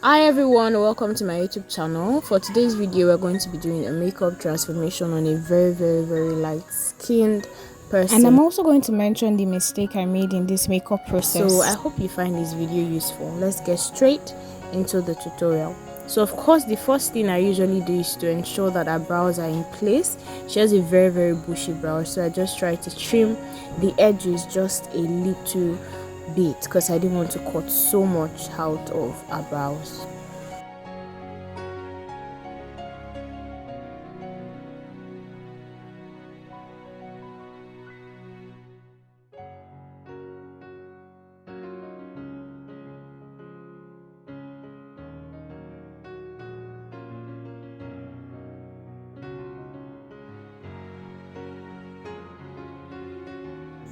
Hi everyone, welcome to my YouTube channel. For today's video, we're going to be doing a makeup transformation on a very light skinned person. And I'm also going to mention the mistake I made in this makeup process. So I hope you find this video useful. Let's get straight into the tutorial. So of course, the first thing I usually do is to ensure that our brows are in place. She has a very bushy brow, so I just try to trim the edges just a little bit because I didn't want to cut so much out of our brows.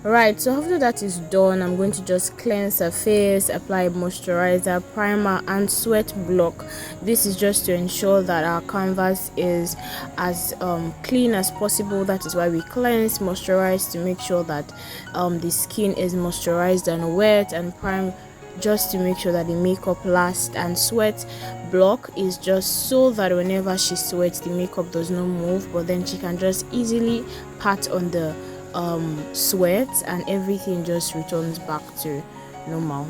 Right, so after that is done, I'm going to just cleanse her face, apply moisturizer, primer and sweat block. This is just to ensure that our canvas is as clean as possible. That is why we cleanse, moisturize to make sure that the skin is moisturized and wet, and prime just to make sure that the makeup lasts. And sweat block is just so that whenever she sweats, the makeup does not move, but then she can just easily pat on the sweat and everything just returns back to normal.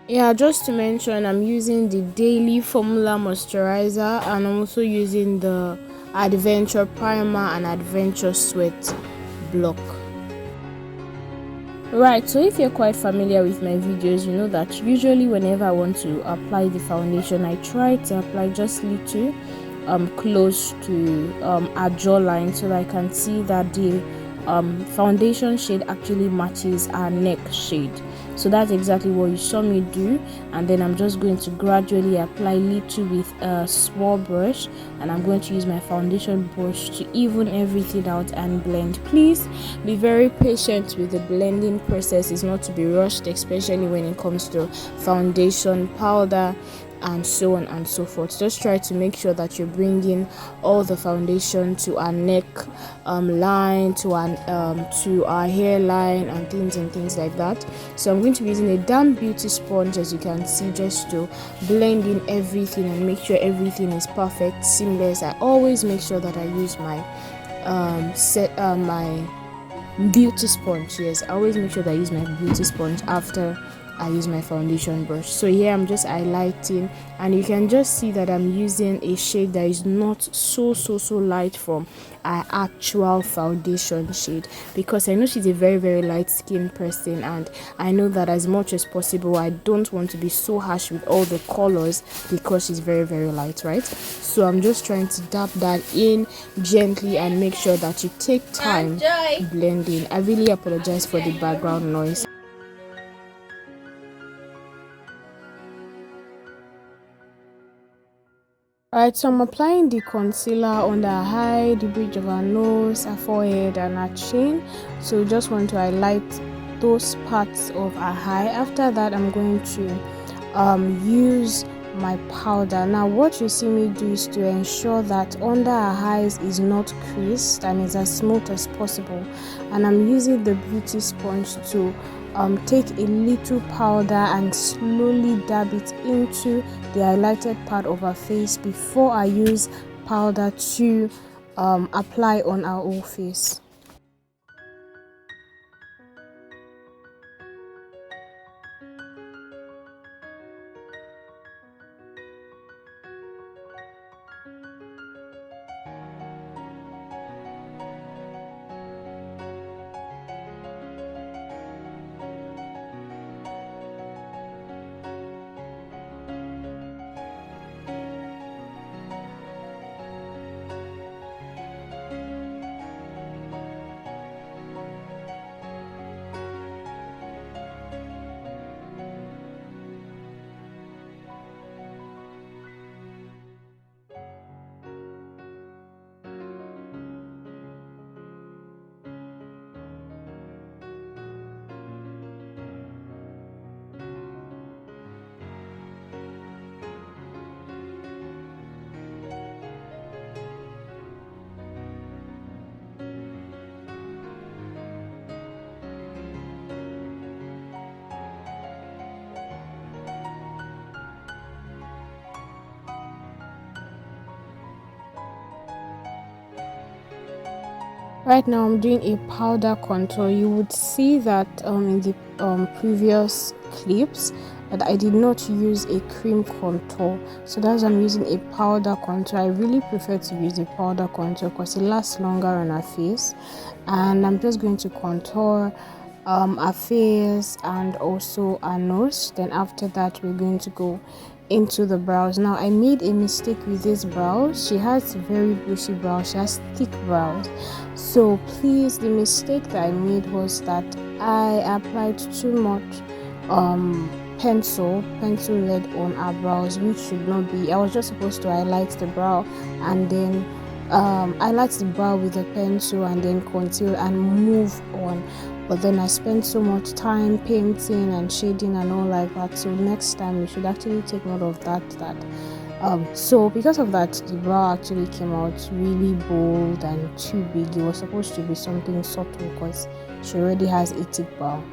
Yeah, just to mention, I'm using the daily formula moisturizer, and I'm also using the adventure primer and adventure sweat block. Right, so if you're quite familiar with my videos, you know that usually whenever I want to apply the foundation, I try to apply just little close to our jawline so that I can see that the foundation shade actually matches our neck shade. So that's exactly what you saw me do, and then I'm just going to gradually apply little with a small brush, and I'm going to use my foundation brush to even everything out and blend. Please be very patient with the blending process. It's not to be rushed, especially when it comes to foundation, powder and so on and so forth. Just try to make sure that you're bringing all the foundation to our neck line, to our hairline and things like that. So I'm going to be using a damp beauty sponge, as you can see, just to blend in everything and make sure everything is perfect, seamless. I always make sure that I use my my beauty sponge. Yes, I always make sure that I use my beauty sponge after I use my foundation brush. So here I'm just highlighting, and you can just see that I'm using a shade that is not so light from our actual foundation shade, because I know she's a very light skinned person, and I know that as much as possible I don't want to be so harsh with all the colors because she's very light, right? So I'm just trying to dab that in gently and make sure that you take time blending. I really apologize for the background noise. Alright, so I'm applying the concealer on the eye, the bridge of our nose, our forehead and our chin. So we just want to highlight those parts of our eye. After that, I'm going to use my powder. Now what you see me do is to ensure that under our eyes is not creased and is as smooth as possible. And I'm using the beauty sponge to take a little powder and slowly dab it into the highlighted part of our face before I use powder to apply on our whole face. Right now I'm doing a powder contour. You would see that in the previous clips that I did not use a cream contour, so that's why I'm using a powder contour. I really prefer to use a powder contour because it lasts longer on our face. And I'm just going to contour our face and also our nose. Then after that we're going to go into the brows. Now I made a mistake with this brows. She has very bushy brows, she has thick brows, so please, the mistake that I made was that I applied too much pencil lead on our brows, which should not be. I was just supposed to highlight the brow and then highlight the brow with a pencil and then conceal and move on. But then I spent so much time painting and shading and all like that, so next time we should actually take note of that. So because of that, the brow actually came out really bold and too big. It was supposed to be something subtle because she already has a thick brow.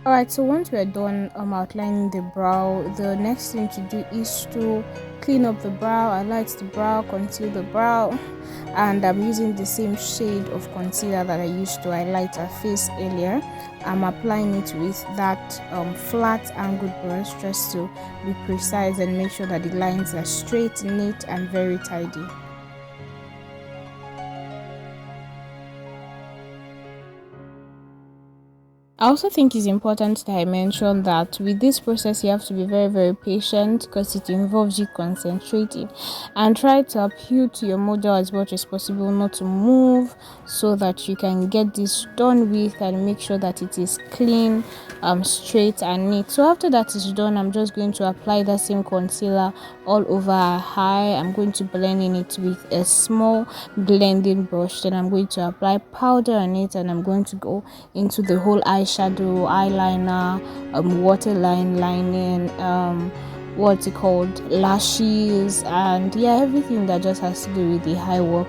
Alright, so once we're done outlining the brow, the next thing to do is to clean up the brow, highlight the brow, conceal the brow, and I'm using the same shade of concealer that I used to highlight her face earlier. I'm applying it with that flat angled brush just to be precise and make sure that the lines are straight, neat, and very tidy. I also think it's important that I mention that with this process you have to be very, very patient because it involves you concentrating and try to appeal to your model as much as possible not to move, so that you can get this done with and make sure that it is clean, straight and neat. So after that is done, I'm just going to apply that same concealer all over her eye. I'm going to blend in it with a small blending brush, then I'm going to apply powder on it and I'm going to go into the whole eyeshadow, eyeliner, waterline lining, what's it called, lashes, and yeah, everything that just has to do with the eye work.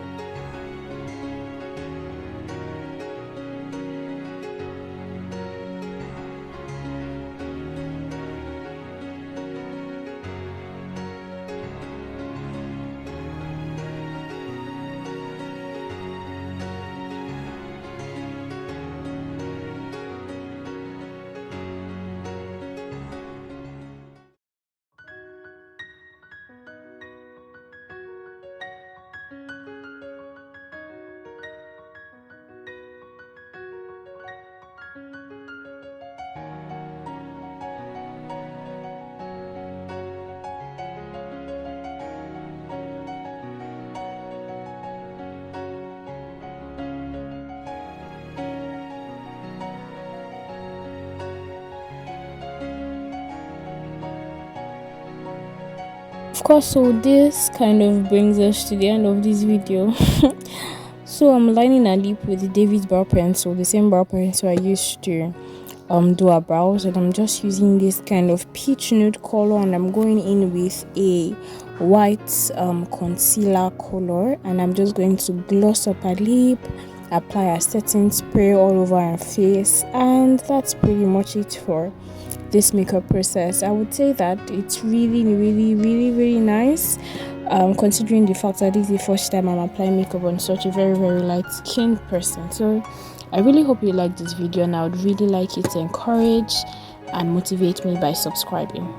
Of course, so this kind of brings us to the end of this video. So I'm lining a lip with the David brow pencil, the same brow pencil I used to do our brows, and I'm just using this kind of peach nude color, and I'm going in with a white concealer color, and I'm just going to gloss up her lip, apply a setting spray all over her face, and that's pretty much it for this makeup process. I would say that it's really nice, considering the fact that this is the first time I'm applying makeup on such a very light skinned person. So I really hope you like this video, and I would really like you to encourage and motivate me by subscribing.